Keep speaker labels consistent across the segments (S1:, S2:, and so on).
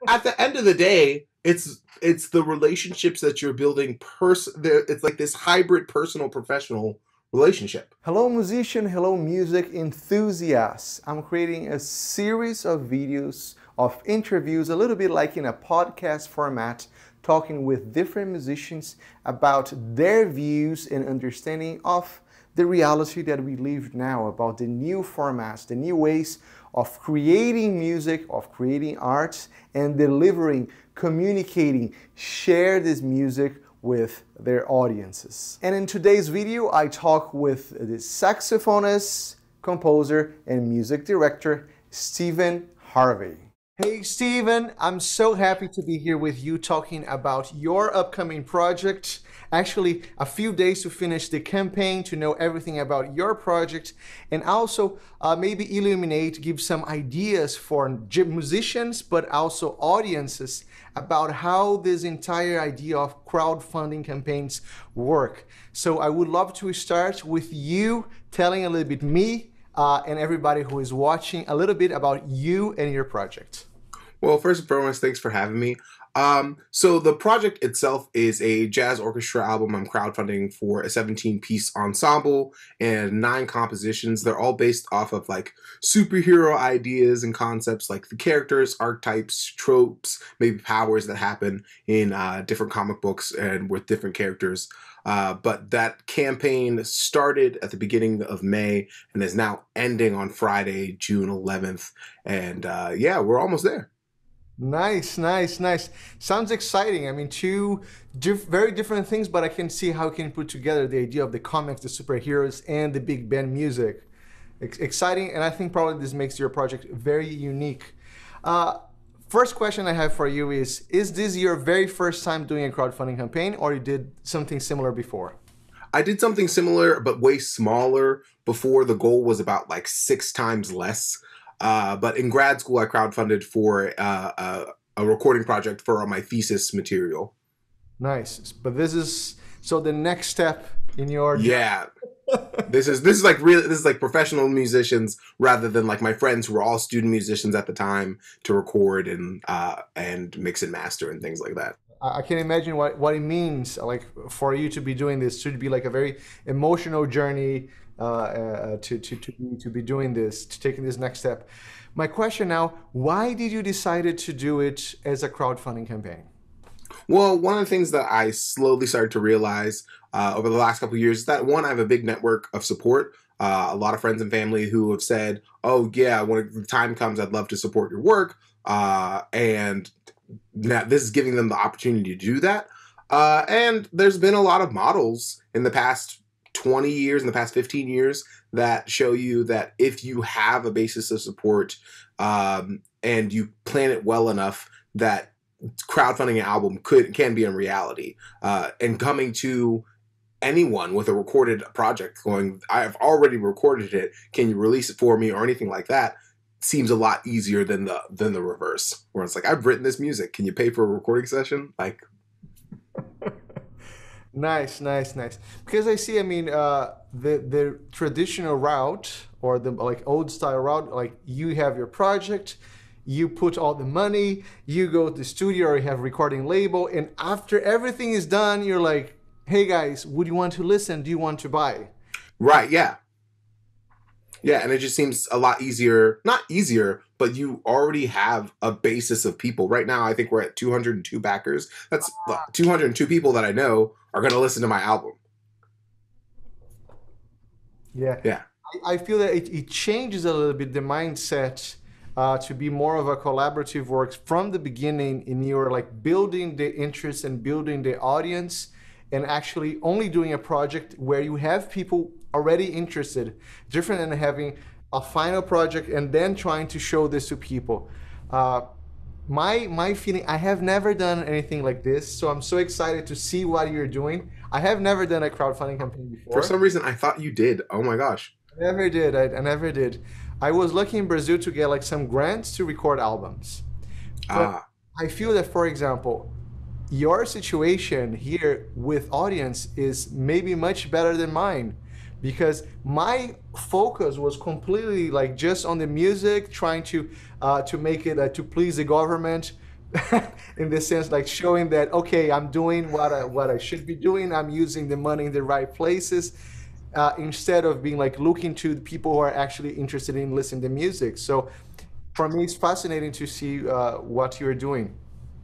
S1: at the end of the day, it's the relationships that you're building. It's like this hybrid personal professional relationship.
S2: Hello musician, hello music enthusiasts. I'm creating a series of videos, of interviews, a little bit like in a podcast format, talking with different musicians about their views and understanding of the reality that we live now, about the new formats, the new ways of creating music, of creating art, and delivering, communicating, share this music with their audiences. And in today's video, I talk with the saxophonist, composer, and music director, Philip Harvey. Hey Steven, I'm so happy to be here with you talking about your upcoming project. Actually, a few days to finish the campaign, to know everything about your project, and also maybe illuminate, give some ideas for musicians, but also audiences about how this entire idea of crowdfunding campaigns work. So I would love to start with you telling a little bit me and everybody who is watching a little bit about you and your project.
S1: Well, first and foremost, thanks for having me. So the project itself is a jazz orchestra album. I'm crowdfunding for a 17-piece ensemble and 9 compositions. They're all based off of like superhero ideas and concepts, like the characters, archetypes, tropes, maybe powers that happen in different comic books and with different characters. But that campaign started at the beginning of May and is now ending on Friday, June 11th. And yeah, we're almost there.
S2: Nice, nice, nice. Sounds exciting. I mean, two very different things, but I can see how we can put together the idea of the comics, the superheroes, and the big band music. Exciting, and I think probably this makes your project very unique. First question I have for you is this your very first time doing a crowdfunding campaign, or you did something similar before?
S1: I did something similar, but way smaller before. The goal was about like 6 times less. But in grad school, I crowdfunded for a recording project for my thesis material.
S2: Nice, but this is so the next step in your
S1: yeah. This is like professional musicians rather than like my friends who were all student musicians at the time to record and mix and master and things like that.
S2: I can imagine what it means like for you to be doing this. Should be like a very emotional journey to be doing this, to taking this next step. My question now: why did you decide to do it as a crowdfunding campaign?
S1: Well, one of the things that I slowly started to realize over the last couple of years is that, one, I have a big network of support. A lot of friends and family who have said, "Oh yeah, when the time comes, I'd love to support your work," and now this is giving them the opportunity to do that. And there's been a lot of models in the past 20 years, in the past 15 years, that show you that if you have a basis of support and you plan it well enough, that crowdfunding an album can be a reality. And coming to anyone with a recorded project going, "I've already recorded it, can you release it for me?" or anything like that, seems a lot easier than the reverse, where it's like, "I've written this music, can you pay for a recording session?" Like,
S2: nice, nice, nice. Because I see, I mean, the traditional route, or the like old style route, like you have your project, you put all the money, you go to the studio or you have a recording label, and after everything is done, you're like, "Hey guys, would you want to listen? Do you want to buy?"
S1: right, yeah. Yeah, and it just seems a lot easier. Not easier, but you already have a basis of people. Right now, I think we're at 202 backers. That's 202 people that I know are going to listen to my album.
S2: Yeah.
S1: Yeah.
S2: I feel that it changes a little bit the mindset to be more of a collaborative work from the beginning, in your like building the interest and building the audience, and actually only doing a project where you have people already interested, different than having a final project and then trying to show this to people. My feeling, I have never done anything like this, so I'm so excited to see what you're doing. I have never done a crowdfunding campaign before.
S1: For some reason, I thought you did. Oh my gosh.
S2: I never did. I never did. I was lucky in Brazil to get like some grants to record albums. But I feel that, for example, your situation here with audience is maybe much better than mine, because my focus was completely like just on the music, trying to make it to please the government. in the sense like showing that okay, I'm doing what I should be doing. I'm using the money in the right places, instead of being like looking to the people who are actually interested in listening to music. So for me, it's fascinating to see what you're doing.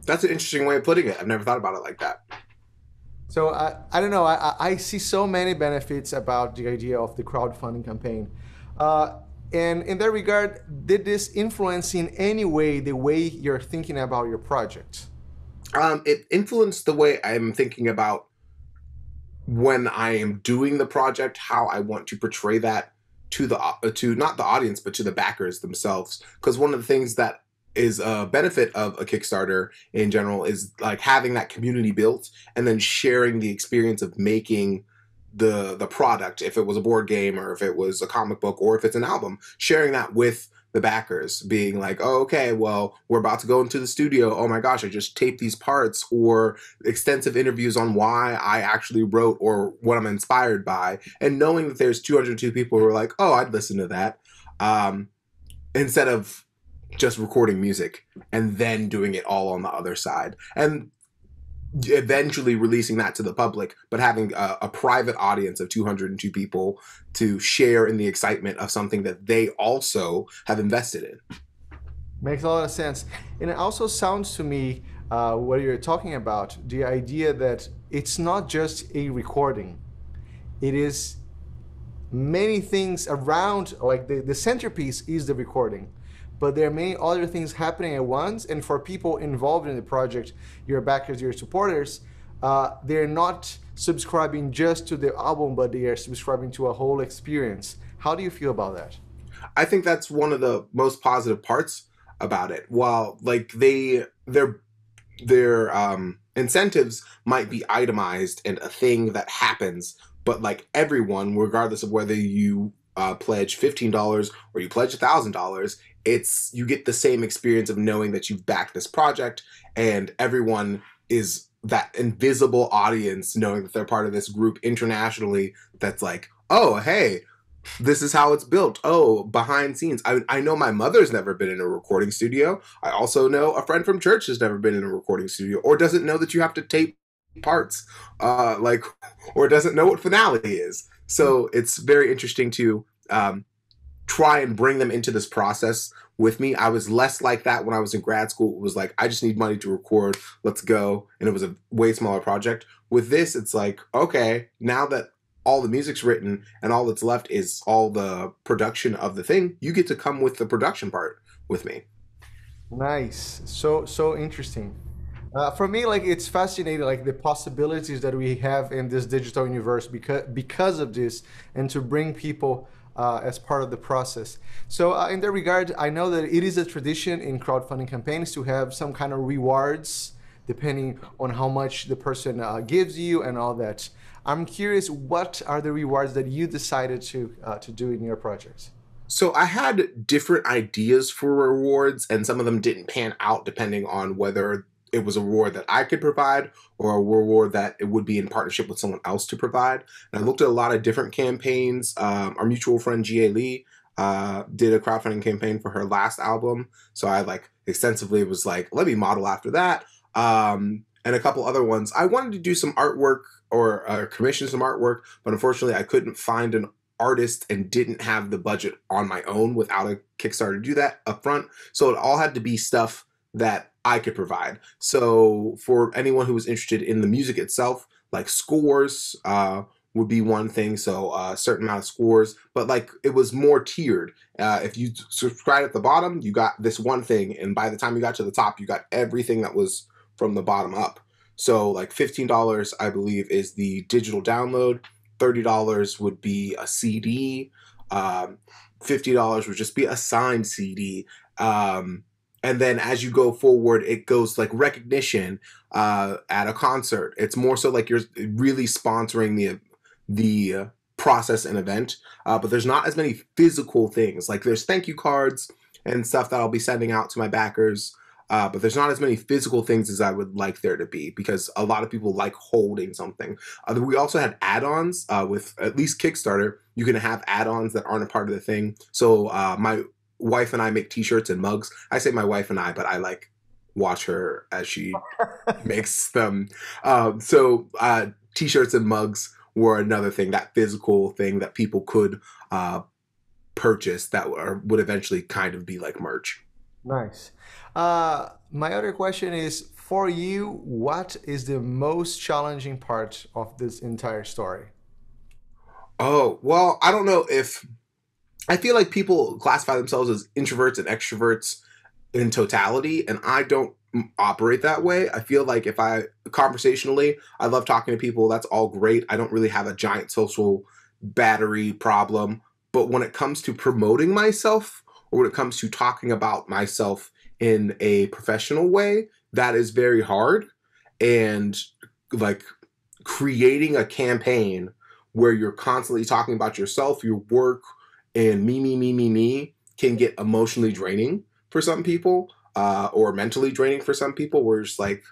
S1: That's an interesting way of putting it. I've never thought about it like that.
S2: So I don't know. I see so many benefits about the idea of the crowdfunding campaign. Uh, and in that regard, did this influence in any way the way you're thinking about your project?
S1: It influenced the way I'm thinking about when I am doing the project, how I want to portray that to the to not the audience, but to the backers themselves. Because one of the things that is a benefit of a Kickstarter in general is like having that community built and then sharing the experience of making the product, if it was a board game or if it was a comic book or if it's an album, sharing that with the backers, being like, oh, okay, well, we're about to go into the studio. Oh my gosh, I just taped these parts, or extensive interviews on why I actually wrote or what I'm inspired by. And knowing that there's 202 people who are like, oh, I'd listen to that. Um, Instead of just recording music and then doing it all on the other side. And eventually releasing that to the public, but having a private audience of 202 people to share in the excitement of something that they also have invested in.
S2: Makes a lot of sense. And it also sounds to me what you're talking about, the idea that it's not just a recording, it is many things around, like the centerpiece is the recording. But there are many other things happening at once, and for people involved in the project, your backers, your supporters, they're not subscribing just to the album, but they are subscribing to a whole experience. How do you feel about that?
S1: I think that's one of the most positive parts about it. While like their incentives might be itemized and a thing that happens, but like everyone, regardless of whether you pledge $15 or you pledge $1,000, it's you get the same experience of knowing that you've backed this project, and everyone is that invisible audience knowing that they're part of this group internationally that's like, oh, hey, this is how it's built. Oh, behind scenes. I know my mother's never been in a recording studio. I also know a friend from church has never been in a recording studio or doesn't know that you have to tape parts, like, or doesn't know what finale is. So it's very interesting to try and bring them into this process with me. I was less like that when I was in grad school. It was like, I just need money to record. Let's go. And it was a way smaller project. With this, it's like, okay, now that all the music's written and all that's left is all the production of the thing, you get to come with the production part with me.
S2: Nice. So interesting. For me, like it's fascinating, like the possibilities that we have in this digital universe because of this, and to bring people as part of the process. So in that regard, I know that it is a tradition in crowdfunding campaigns to have some kind of rewards depending on how much the person gives you and all that. I'm curious, what are the rewards that you decided to do in your projects?
S1: So I had different ideas for rewards, and some of them didn't pan out depending on whether it was a reward that I could provide or a reward that it would be in partnership with someone else to provide. And I looked at a lot of different campaigns. Our mutual friend Gia Lee did a crowdfunding campaign for her last album, so I like extensively was like, let me model after that. And a couple other ones. I wanted to do some artwork or commission some artwork, but unfortunately I couldn't find an artist and didn't have the budget on my own without a Kickstarter to do that up front. So it all had to be stuff that I could provide. So for anyone who was interested in the music itself, like scores would be one thing. So a certain amount of scores, but like it was more tiered. If you subscribed at the bottom, you got this one thing. And by the time you got to the top, you got everything that was from the bottom up. So like $15, I believe, is the digital download. $30 would be a CD. $50 would just be a signed CD. And then as you go forward, it goes like recognition at a concert. It's more so like you're really sponsoring the process and event. But there's not as many physical things. Like there's thank you cards and stuff that I'll be sending out to my backers. But there's not as many physical things as I would like there to be, because a lot of people like holding something. We also had add-ons with at least Kickstarter. You can have add-ons that aren't a part of the thing. So my wife and I make t-shirts and mugs. I say my wife and I, but I like watch her as she makes them. So t-shirts and mugs were another thing, that physical thing that people could purchase that would eventually kind of be like merch.
S2: Nice. My other question is, for you, what is the most challenging part of this entire story?
S1: Oh, well, I don't know if I feel like people classify themselves as introverts and extroverts in totality, and I don't operate that way. I feel like if I conversationally, I love talking to people. That's all great. I don't really have a giant social battery problem. But when it comes to promoting myself, or when it comes to talking about myself in a professional way, that is very hard. And like creating a campaign where you're constantly talking about yourself, your work, and me can get emotionally draining for some people, or mentally draining for some people, where it's like,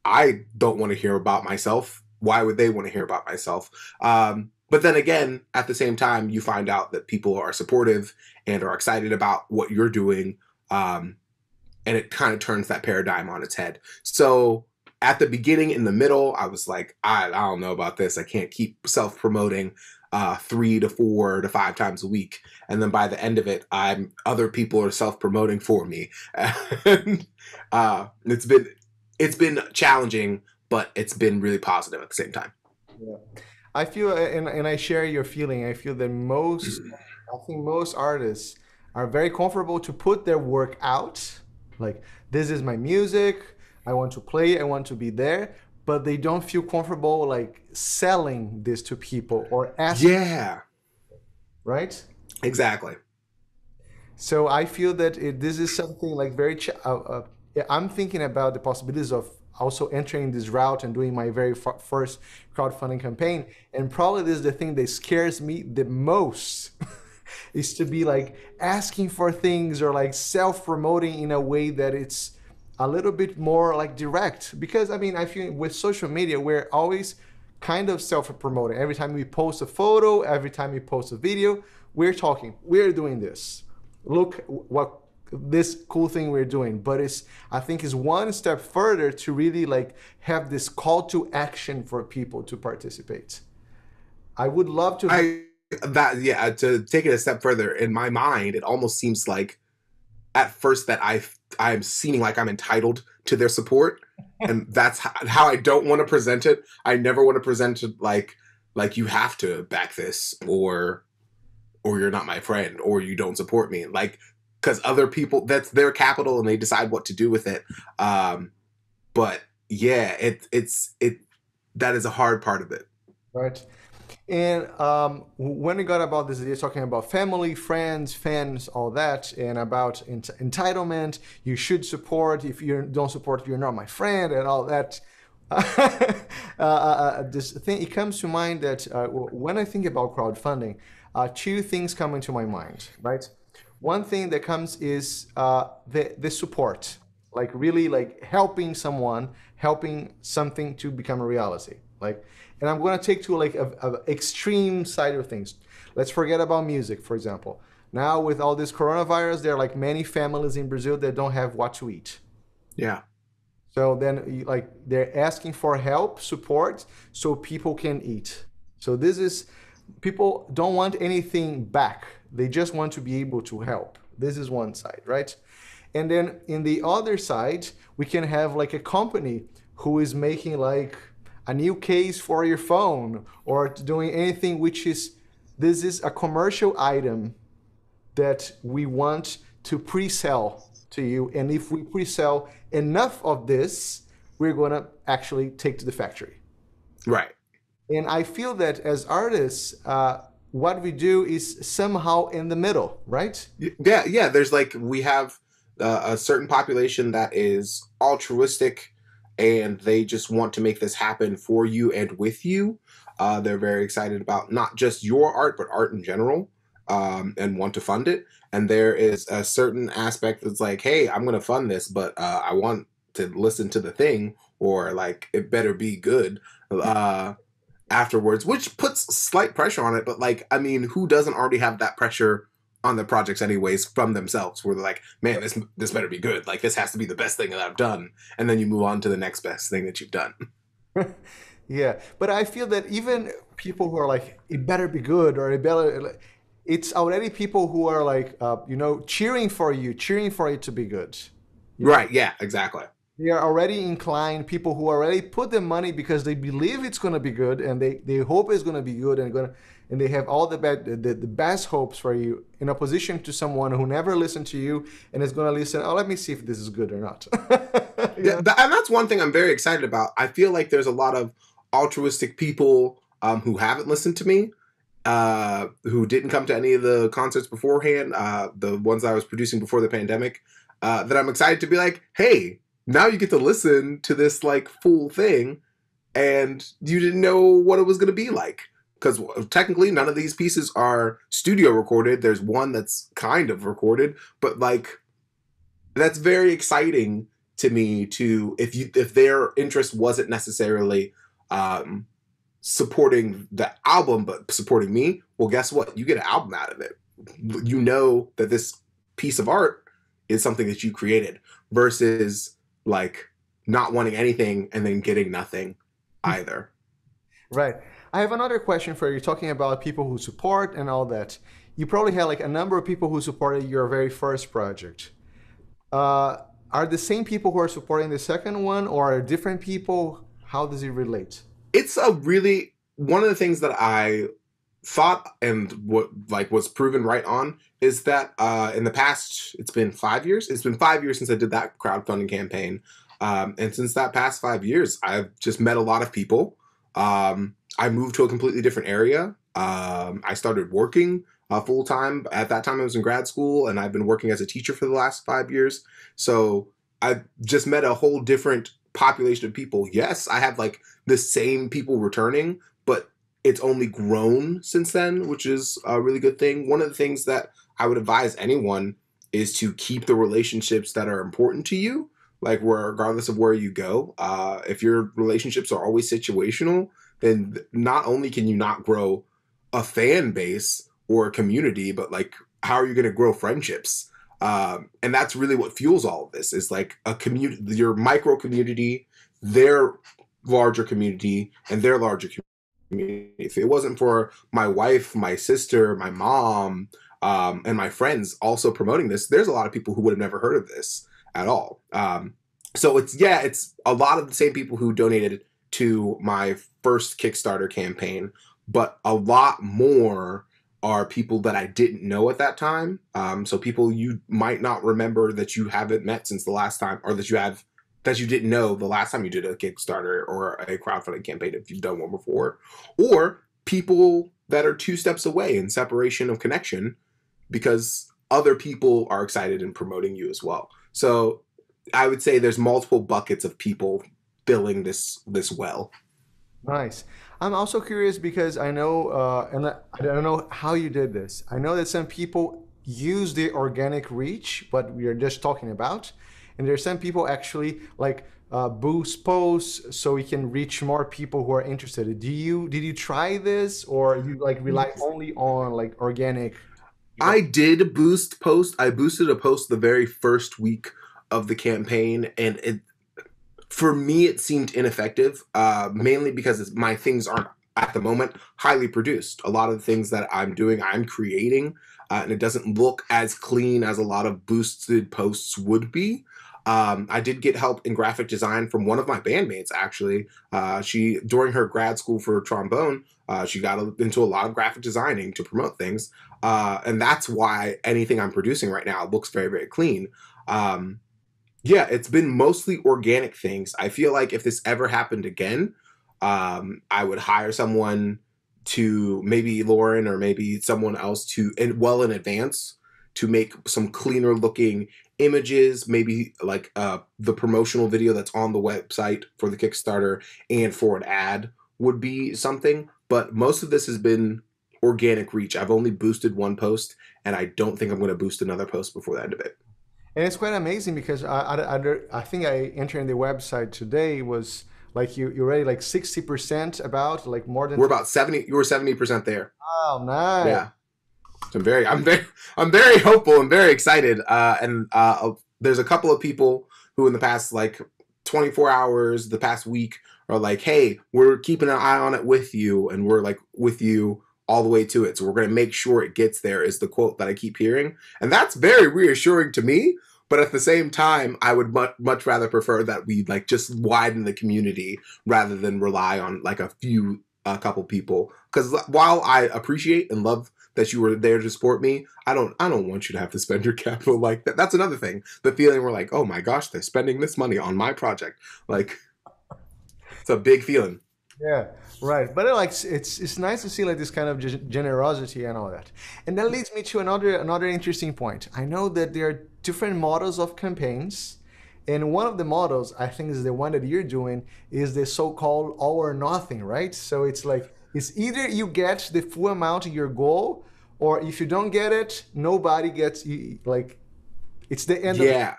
S1: I don't want to hear about myself. Why would they want to hear about myself? But then again, at the same time, you find out that people are supportive and are excited about what you're doing. And it kind of turns that paradigm on its head. So at the beginning, in the middle, I was like, I don't know about this. I can't keep self-promoting 3 to 4 to 5 times a week. And then by the end of it, other people are self-promoting for me. And it's been challenging, but it's been really positive at the same time.
S2: Yeah. I feel, and I share your feeling. I feel that I think most artists are very comfortable to put their work out. Like, this is my music. I want to play. I want to be there. But they don't feel comfortable like selling this to people or asking.
S1: Yeah.
S2: Right?
S1: Exactly.
S2: So I feel that this is something like I'm thinking about the possibilities of also entering this route and doing my very first crowdfunding campaign. And probably this is the thing that scares me the most is to be like asking for things or like self-promoting in a way that it's a little bit more like direct. Because I mean, I feel with social media, we're always kind of self-promoting. Every time we post a photo, every time we post a video, we're talking, we're doing this. Look what this cool thing we're doing. But I think is one step further to really like have this call to action for people to participate. I would love to
S1: to take it a step further, in my mind, it almost seems like at first that I'm seeming like I'm entitled to their support, and that's how I don't want to present it. I never want to present it like you have to back this, or you're not my friend, or you don't support me. Like, because other people, that's their capital and they decide what to do with it. But yeah, that is a hard part of it.
S2: Right. And when we got about this idea, talking about family, friends, fans, all that, and about entitlement, you should support. If you don't support, you're not my friend, and all that. This thing, it comes to mind that when I think about crowdfunding, two things come into my mind, right? One thing that comes is the support, like really like helping someone, helping something to become a reality. Like, and I'm going to take to like a extreme side of things. Let's forget about music, for example. Now with all this coronavirus, there are like many families in Brazil that don't have what to eat.
S1: Yeah.
S2: So then like they're asking for help, support, so people can eat. So this is, people don't want anything back. They just want to be able to help. This is one side, right? And then in the other side, we can have like a company who is making like a new case for your phone or doing anything which is, this is a commercial item that we want to pre-sell to you. And if we pre-sell enough of this, we're going to actually take to the factory.
S1: Right.
S2: And I feel that as artists, what we do is somehow in the middle, right?
S1: Yeah, yeah. There's like, we have a certain population that is altruistic and they just want to make this happen for you and with you. They're very excited about not just your art, but art in general, and want to fund it. And there is a certain aspect that's like, hey, I'm going to fund this, but I want to listen to the thing, or like, it better be good afterwards, which puts slight pressure on it. But like, I mean, who doesn't already have that pressure on the projects anyways from themselves, where they're like, man, this better be good. Like this has to be the best thing that I've done. And then you move on to the next best thing that you've done.
S2: Yeah, but I feel that even people who are like, it better be good or it better, it's already people who are like, cheering for you, cheering for it to be good. You know,
S1: Right. Yeah, exactly.
S2: they are already inclined, people who already put the money because they believe it's going to be good and they hope it's going to be good and they have all the best hopes for you in opposition to someone who never listened to you and is going to listen, oh, let me see if this is good or not.
S1: Yeah, and that's one thing I'm very excited about. I feel like there's a lot of altruistic people who haven't listened to me, who didn't come to any of the concerts beforehand, the ones I was producing before the pandemic, that I'm excited to be like, hey, now you get to listen to this like full thing, and you didn't know what it was going to be like. Because technically, none of these pieces are studio recorded. There's one that's kind of recorded, but like that's very exciting to me. To if their interest wasn't necessarily um, supporting the album, but supporting me, well, guess what? You get an album out of it. You know that this piece of art is something that you created versus like not wanting anything and then getting nothing either.
S2: Right. I have another question for you, talking about people who support and all that. You probably had like a number of people who supported your very first project. Uh, are the same people who are supporting the second one, or are different people? How does it relate?
S1: It's a really one of the things that I thought and what like was proven right on is that in the past it's been 5 years. It's been 5 years since I did that crowdfunding campaign, and since that past 5 years, I've just met a lot of people. I moved to a completely different area. I started working full time. At that time, I was in grad school, and I've been working as a teacher for the last 5 years. So I've just met a whole different population of people. Yes, I have like the same people returning, but it's only grown since then, which is a really good thing. One of the things that I would advise anyone is to keep the relationships that are important to you, like regardless of where you go. If your relationships are always situational, then not only can you not grow a fan base or a community, but like how are you going to grow friendships? And that's really what fuels all of this is like a community, your micro community, their larger community, and their larger community. If it wasn't for my wife, my sister, my mom, and my friends also promoting this, there's a lot of people who would have never heard of this at all. So it's a lot of the same people who donated to my first Kickstarter campaign, but a lot more are people that I didn't know at that time. So people you might not remember that you haven't met since the last time, or that you didn't know the last time you did a Kickstarter or a crowdfunding campaign if you've done one before, or people that are 2 steps away in separation of connection because other people are excited and promoting you as well. So I would say there's multiple buckets of people filling this well.
S2: Nice. I'm also curious because I know, and I don't know how you did this. I know that some people use the organic reach, what we are just talking about, and there's some people actually like boost posts so we can reach more people who are interested. Did you try this, or you like rely only on like organic?
S1: I did boost post. I boosted a post the very first week of the campaign, and for me it seemed ineffective, mainly because my things aren't at the moment highly produced. A lot of the things that I'm doing, I'm creating, and it doesn't look as clean as a lot of boosted posts would be. I did get help in graphic design from one of my bandmates, actually. She, during her grad school for trombone, she got into a lot of graphic designing to promote things. And that's why anything I'm producing right now looks very, very clean. Yeah, it's been mostly organic things. I feel like if this ever happened again, I would hire someone to, maybe Lauren or maybe someone else well in advance, to make some cleaner looking images, maybe like the promotional video that's on the website for the Kickstarter and for an ad would be something. But most of this has been organic reach. I've only boosted one post, and I don't think I'm going to boost another post before the end of it.
S2: And it's quite amazing because I think I entered the website today was like you're already like 60% about like more than.
S1: We're about 70. You were 70% there.
S2: Oh, nice.
S1: Yeah. So I'm very hopeful and very excited. There's a couple of people who in the past like 24 hours, the past week, are like, hey, we're keeping an eye on it with you, and we're like with you all the way to it. So we're going to make sure it gets there, is the quote that I keep hearing. And that's very reassuring to me. But at the same time, I would much rather prefer that we like just widen the community rather than rely on like a couple people. Because while I appreciate and love that you were there to support me, I don't want you to have to spend your capital like that. That's another thing. The feeling we're like, oh my gosh, they're spending this money on my project. Like, it's a big feeling.
S2: Yeah, right. But like it's nice to see like this kind of generosity and all that. And that leads me to another interesting point. I know that there are different models of campaigns, and one of the models I think is the one that you're doing is the so-called all or nothing, right? So it's like it's either you get the full amount of your goal, or if you don't get it, nobody gets like it's the end of it.
S1: Yeah.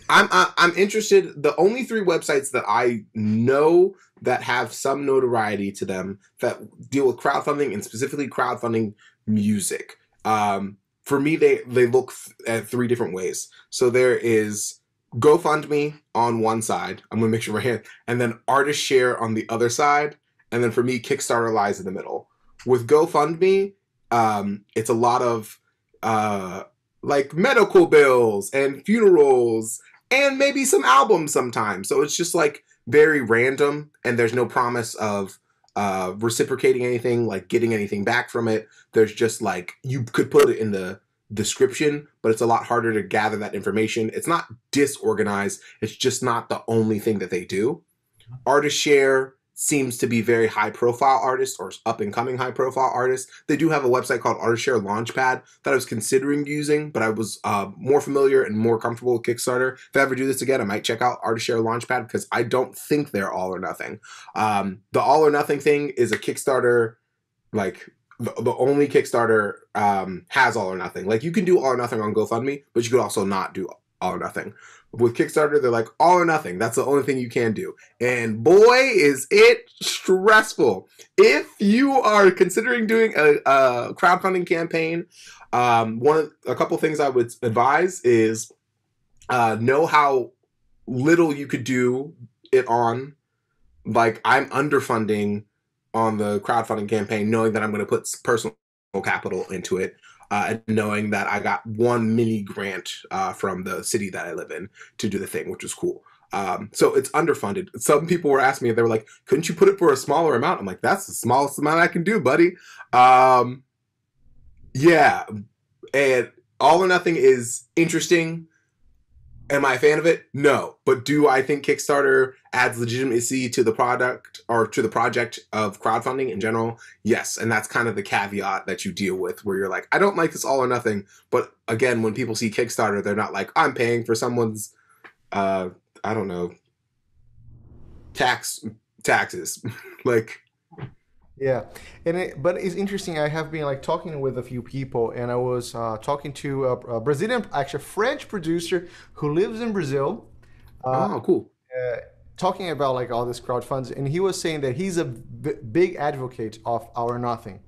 S1: I'm interested. The only three websites that I know that have some notoriety to them that deal with crowdfunding and specifically crowdfunding music. For me, they look at three different ways. So there is GoFundMe on one side. I'm gonna make sure my hand, and then Artist Share on the other side, and then for me, Kickstarter lies in the middle. With GoFundMe, it's a lot of like medical bills and funerals and maybe some albums sometimes. So it's just like very random, and there's no promise of reciprocating anything, like getting anything back from it. There's just like, you could put it in the description, but it's a lot harder to gather that information. It's not disorganized. It's just not the only thing that they do. Artist Share seems to be very high profile artists or up and coming high profile artists. They do have a website called Artist Share Launchpad that I was considering using, but I was more familiar and more comfortable with Kickstarter. If I ever do this again, I might check out Artist Share Launchpad because I don't think they're all or nothing. The all or nothing thing is a Kickstarter, like the only Kickstarter has all or nothing. Like you can do all or nothing on GoFundMe, but you could also not do all or nothing. With Kickstarter, they're like all or nothing. That's the only thing you can do. And boy, is it stressful. If you are considering doing a crowdfunding campaign, a couple things I would advise is know how little you could do it on. Like I'm underfunding on the crowdfunding campaign, knowing that I'm going to put personal capital into it. And knowing that I got one mini grant from the city that I live in to do the thing, which was cool. So it's underfunded. Some people were asking me, they were like, couldn't you put it for a smaller amount? I'm like, that's the smallest amount I can do, buddy. Yeah. And all or nothing is interesting. Am I a fan of it? No. But do I think Kickstarter adds legitimacy to the product or to the project of crowdfunding in general? Yes. And that's kind of the caveat that you deal with, where you're like, I don't like this all or nothing. But again, when people see Kickstarter, they're not like, I'm paying for someone's, I don't know, taxes. Like,
S2: Yeah, but it's interesting. I have been like talking with a few people, and I was talking to a Brazilian, actually French producer who lives in Brazil,
S1: oh, cool.
S2: talking about like all this crowdfunds, and he was saying that he's a big advocate of All or Nothing,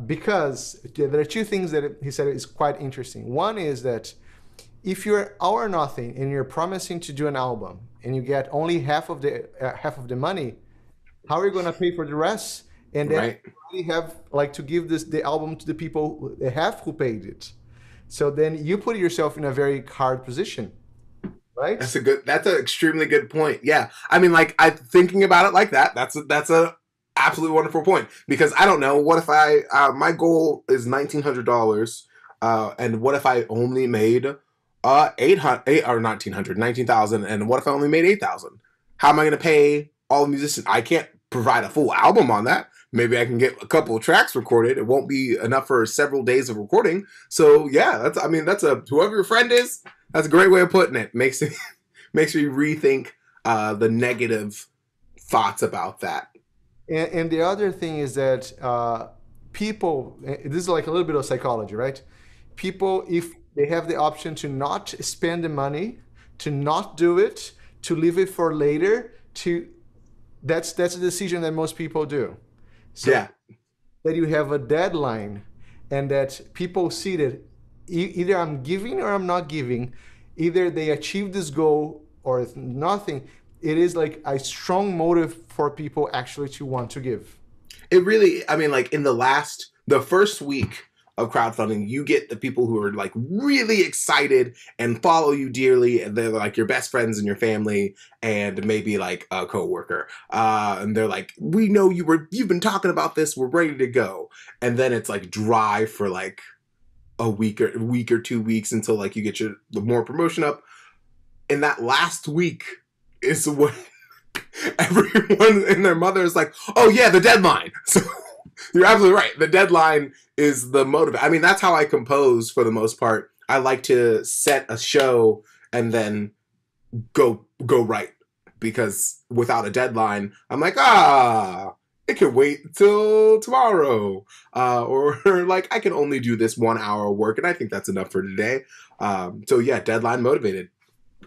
S2: because there are two things that he said is quite interesting. One is that if you're All or Nothing and you're promising to do an album and you get only half of the money, how are you going to pay for the rest? And then
S1: Right.
S2: you have like to give the album to the people who paid it. So then you put yourself in a very hard position, right?
S1: That's an extremely good point. Yeah. I mean, like, I thinking about it like that, that's a absolutely wonderful point, because I don't know, what if my goal is $1,900, and what if I only made 19,000, and what if I only made 8,000? How am I going to pay all the musicians? I can't provide a full album on that. Maybe I can get a couple of tracks recorded. It won't be enough for several days of recording. So yeah, that's whoever your friend is, that's a great way of putting it. Makes me rethink the negative thoughts about that.
S2: And the other thing is that people, this is like a little bit of psychology, right? People, if they have the option to not spend the money, to not do it, to leave it for later, that's a decision that most people do. So
S1: Yeah.
S2: that you have a deadline, and that people see that either I'm giving or I'm not giving, either they achieve this goal or nothing. It is like a strong motive for people actually to want to give.
S1: It really, I mean, like in the first week of crowdfunding, you get the people who are like really excited and follow you dearly, and they're like your best friends and your family, and maybe like a coworker. And they're like, "We know you've been talking about this. We're ready to go." And then it's like dry for like a week or 2 weeks until like you get your more promotion up. And that last week is when everyone and their mother is like, "Oh yeah, the deadline." So you're absolutely right. The deadline is the motive. I mean, that's how I compose for the most part. I like to set a show and then go right, because without a deadline, I'm like, it can wait till tomorrow, or like I can only do this 1 hour of work, and I think that's enough for today. So yeah, deadline motivated.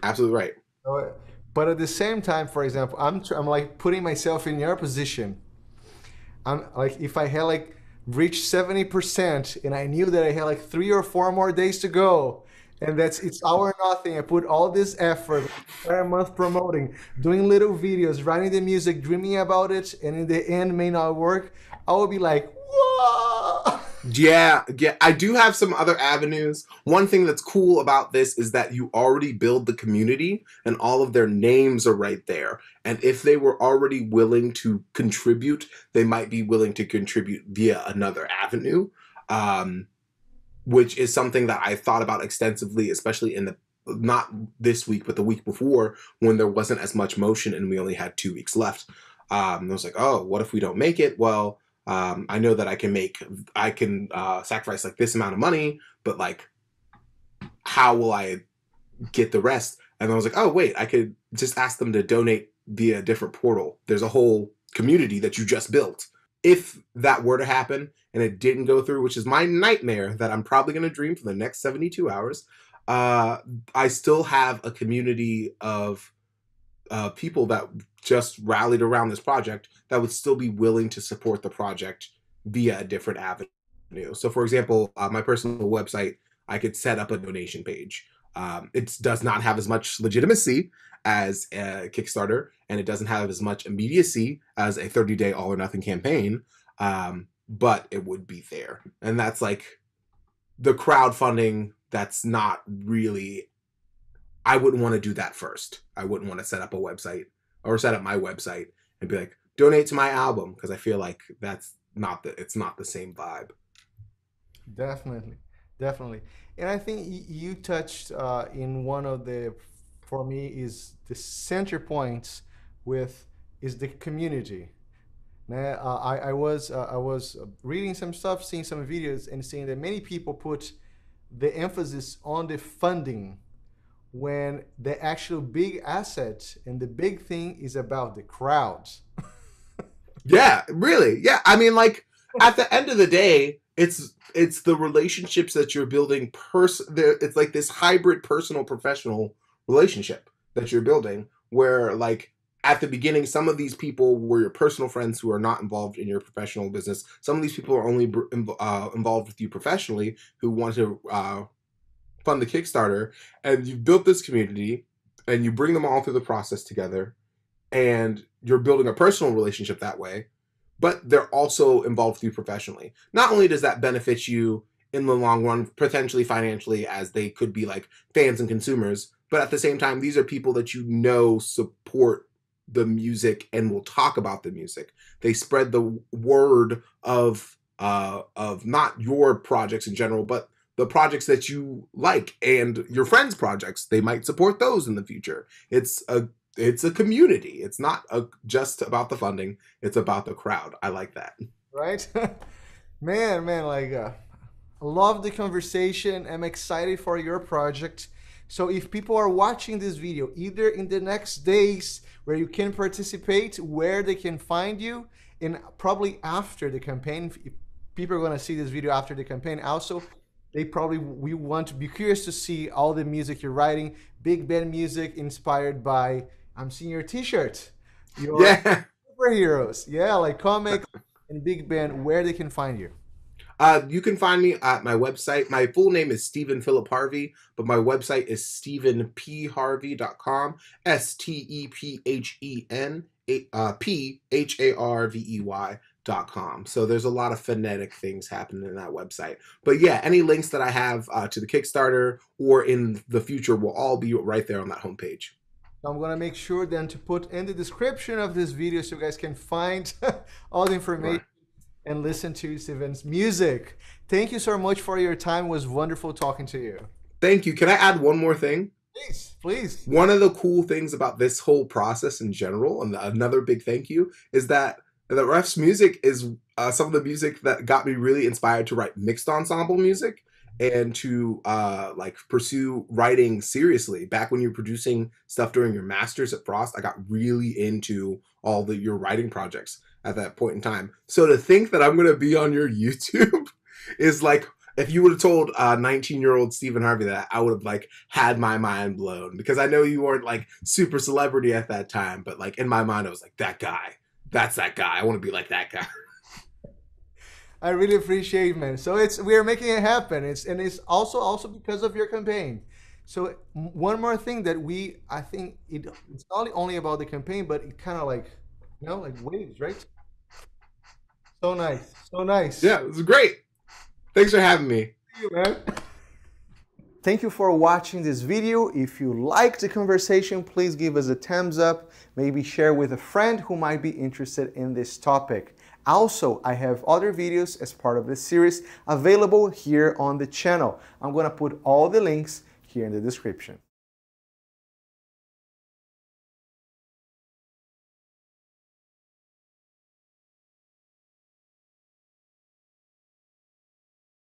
S1: Absolutely right.
S2: So, but at the same time, for example, I'm like putting myself in your position. I'm like, if I had like reached 70% and I knew that I had like 3 or 4 more days to go, and it's all or nothing. I put all this effort, entire month promoting, doing little videos, writing the music, dreaming about it, and in the end may not work. I would be like, whoa.
S1: Yeah, yeah. I do have some other avenues. One thing that's cool about this is that you already build the community and all of their names are right there. And if they were already willing to contribute, they might be willing to contribute via another avenue, um, which is something that I thought about extensively, especially in the not this week, but the week before, when there wasn't as much motion and we only had 2 weeks left. I was like, oh, what if we don't make it? Well, I know that I can sacrifice like this amount of money, but like, how will I get the rest? And I was like, oh, wait, I could just ask them to donate via a different portal. There's a whole community that you just built. If that were to happen and it didn't go through, which is my nightmare that I'm probably going to dream for the next 72 hours, I still have a community of people that just rallied around this project that would still be willing to support the project via a different avenue. So, for example, my personal website, I could set up a donation page. It does not have as much legitimacy as a Kickstarter, and it doesn't have as much immediacy as a 30-day all or nothing campaign, but it would be there. And that's like the crowdfunding that's not really, I wouldn't want to do that first. I wouldn't want to set up a website or set up my website and be like, donate to my album, because I feel like it's not the same vibe.
S2: Definitely, definitely. And I think you touched in one of the, for me, is the center points with is the community. Now, I was reading some stuff, seeing some videos, and seeing that many people put the emphasis on the funding when the actual big asset and the big thing is about the crowds.
S1: Yeah, really. Yeah, I mean, like at the end of the day, it's the relationships that you're building. It's like this hybrid personal professional relationship that you're building, where like at the beginning, some of these people were your personal friends who are not involved in your professional business. Some of these people are only involved with you professionally, who want to fund the Kickstarter, and you've built this community, and you bring them all through the process together, and you're building a personal relationship that way, but they're also involved with you professionally. Not only does that benefit you in the long run, potentially financially, as they could be like fans and consumers, but at the same time, these are people that you know support the music and will talk about the music. They spread the word of not your projects in general, but the projects that you like and your friends' projects. They might support those in the future. It's a community. It's not just about the funding. It's about the crowd. I like that.
S2: Right? Man, like, love the conversation. I'm excited for your project. So if people are watching this video, either in the next days where you can participate, where they can find you, and probably after the campaign, if people are going to see this video after the campaign also, we want to be curious to see all the music you're writing, big band music inspired by, I'm seeing your t-shirt, your
S1: Yeah.
S2: superheroes. Yeah, like comic and big band, where they can find you.
S1: You can find me at my website. My full name is Stephen Philip Harvey, but my website is stephenpharvey.com. StephenPharvey.com. So there's a lot of phonetic things happening in that website. But yeah, any links that I have to the Kickstarter or in the future will all be right there on that homepage.
S2: I'm going to make sure then to put in the description of this video so you guys can find all the information. Right. And listen to Stephen's music. Thank you so much for your time. It was wonderful talking to you.
S1: Thank you. Can I add one more thing?
S2: Please, please.
S1: One of the cool things about this whole process in general, and another big thank you, is that the Ref's music is some of the music that got me really inspired to write mixed ensemble music and to like pursue writing seriously. Back when you were producing stuff during your masters at Frost, I got really into all your writing projects at that point in time. So to think that I'm going to be on your YouTube is like, if you would have told 19-year-old Stephen Harvey that, I would have like had my mind blown, because I know you weren't like super celebrity at that time, but like in my mind, I was like, that guy, that's that guy. I want to be like that guy.
S2: I really appreciate it, man. So we're making it happen. It's also because of your campaign. So one more thing that I think it's not only about the campaign, but it kind of like, you know, like waves, right? So nice. So nice.
S1: Yeah, it was great. Thanks for having me.
S2: Thank you, man. Thank you for watching this video. If you liked the conversation, please give us a thumbs up. Maybe share with a friend who might be interested in this topic. Also, I have other videos as part of this series available here on the channel. I'm going to put all the links here in the description.